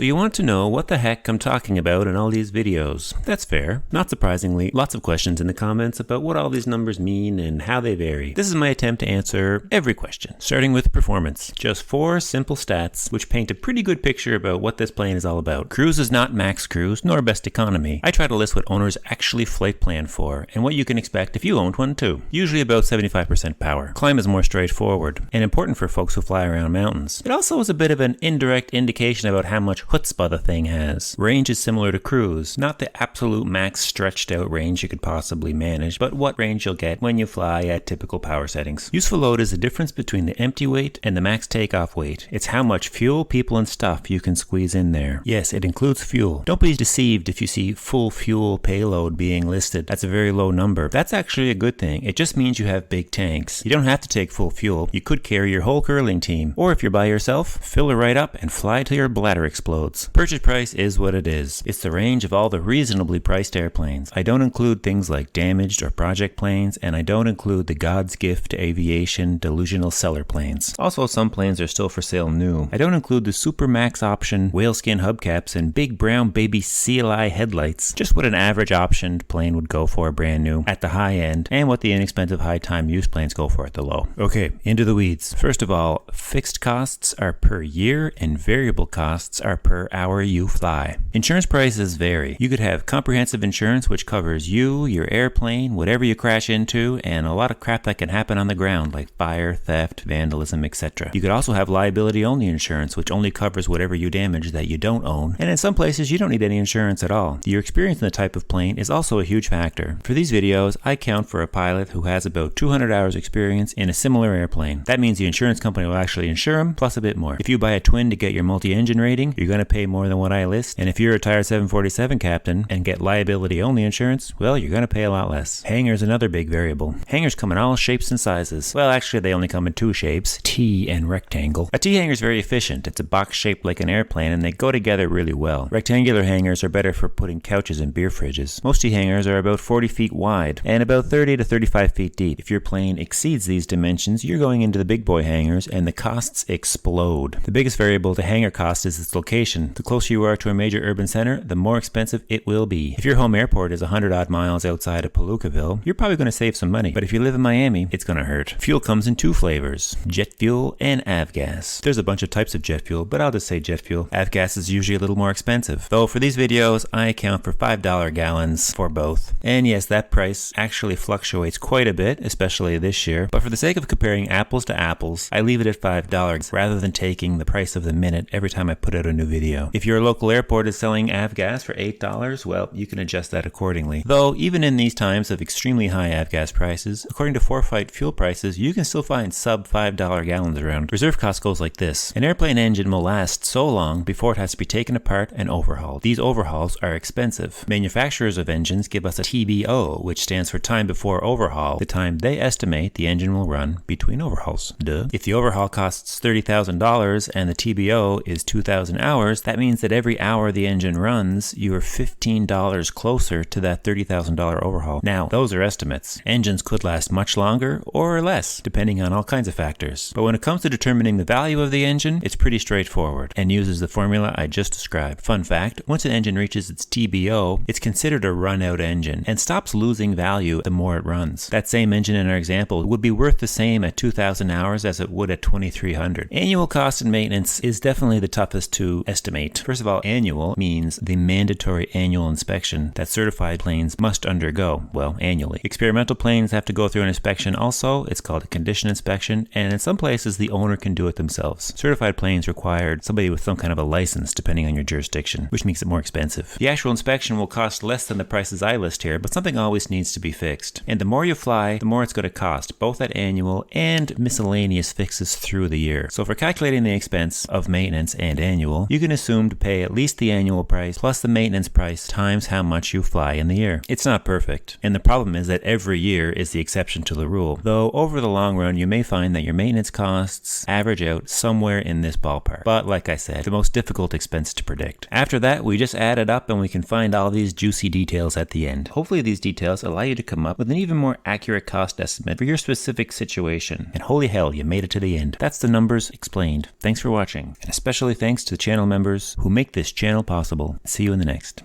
So you want to know what the heck I'm talking about in all these videos. That's fair. Not surprisingly, lots of questions in the comments about what all these numbers mean and how they vary. This is my attempt to answer every question, starting with performance. Just 4 simple stats which paint a pretty good picture about what this plane is all about. Cruise is not max cruise, nor best economy. I try to list what owners actually flight plan for, and what you can expect if you owned one too. Usually about 75% power. Climb is more straightforward, and important for folks who fly around mountains. It also is a bit of an indirect indication about how much chutzpah the thing has. Range is similar to cruise, not the absolute max stretched out range you could possibly manage, but what range you'll get when you fly at typical power settings. Useful load is the difference between the empty weight and the max takeoff weight. It's how much fuel, people, and stuff you can squeeze in there. Yes, it includes fuel. Don't be deceived if you see full fuel payload being listed. That's a very low number. That's actually a good thing. It just means you have big tanks. You don't have to take full fuel. You could carry your whole curling team. Or if you're by yourself, fill it right up and fly till your bladder explodes. Purchase price is what it is. It's the range of all the reasonably priced airplanes. I don't include things like damaged or project planes, and I don't include the God's gift to aviation delusional seller planes. Also, some planes are still for sale new. I don't include the super max option whaleskin hubcaps and big brown baby CLI headlights. Just what an average optioned plane would go for brand new at the high end, and what the inexpensive high time use planes go for at the low. Okay, into the weeds. First of all, fixed costs are per year and variable costs are per hour you fly. Insurance prices vary. You could have comprehensive insurance which covers you, your airplane, whatever you crash into, and a lot of crap that can happen on the ground like fire, theft, vandalism, etc. You could also have liability only insurance which only covers whatever you damage that you don't own, and in some places you don't need any insurance at all. Your experience in the type of plane is also a huge factor. For these videos, I count for a pilot who has about 200 hours experience in a similar airplane. That means the insurance company will actually insure him plus a bit more. If you buy a twin to get your multi-engine rating, you're going to pay more than what I list, and if you're a retired 747 captain and get liability only insurance, well, you're going to pay a lot less. Hangars another big variable. Hangars come in all shapes and sizes. Well, actually they only come in 2 shapes, T and rectangle. A T hangar is very efficient. It's a box shaped like an airplane and they go together really well. Rectangular hangars are better for putting couches and beer fridges. Most T hangars are about 40 feet wide and about 30 to 35 feet deep. If your plane exceeds these dimensions, you're going into the big boy hangars and the costs explode. The biggest variable to hangar cost is its location. The closer you are to a major urban center, the more expensive it will be. If your home airport is 100 odd miles outside of Palookaville, you're probably going to save some money. But if you live in Miami, it's going to hurt. Fuel comes in 2 flavors, jet fuel and avgas. There's a bunch of types of jet fuel, but I'll just say jet fuel. Avgas is usually a little more expensive. Though for these videos, I account for $5 gallons for both. And yes, that price actually fluctuates quite a bit, especially this year. But for the sake of comparing apples to apples, I leave it at $5 rather than taking the price of the minute every time I put out a new video. If your local airport is selling avgas for $8, well, you can adjust that accordingly. Though, even in these times of extremely high avgas prices, according to Foresight fuel prices, you can still find sub $5 gallons around. Reserve cost goes like this. An airplane engine will last so long before it has to be taken apart and overhauled. These overhauls are expensive. Manufacturers of engines give us a TBO, which stands for time before overhaul, the time they estimate the engine will run between overhauls. Duh. If the overhaul costs $30,000 and the TBO is 2,000 hours, that means that every hour the engine runs, you are $15 closer to that $30,000 overhaul. Now, those are estimates. Engines could last much longer or less, depending on all kinds of factors. But when it comes to determining the value of the engine, it's pretty straightforward and uses the formula I just described. Fun fact, once an engine reaches its TBO, it's considered a run-out engine and stops losing value the more it runs. That same engine in our example would be worth the same at 2,000 hours as it would at 2,300. Annual cost and maintenance is definitely the toughest to estimate. First of all, annual means the mandatory annual inspection that certified planes must undergo, well, annually. Experimental planes have to go through an inspection also. It's called a condition inspection, and in some places the owner can do it themselves. Certified planes require somebody with some kind of a license depending on your jurisdiction, which makes it more expensive. The actual inspection will cost less than the prices I list here, but something always needs to be fixed. And the more you fly, the more it's going to cost, both at annual and miscellaneous fixes through the year. So for calculating the expense of maintenance and annual, you can assume to pay at least the annual price plus the maintenance price times how much you fly in the year. It's not perfect, and the problem is that every year is the exception to the rule, though over the long run you may find that your maintenance costs average out somewhere in this ballpark. But like I said, the most difficult expense to predict. After that, we just add it up and we can find all these juicy details at the end. Hopefully these details allow you to come up with an even more accurate cost estimate for your specific situation. And holy hell, you made it to the end. That's the numbers explained. Thanks for watching, and especially thanks to the channel members who make this channel possible. See you in the next.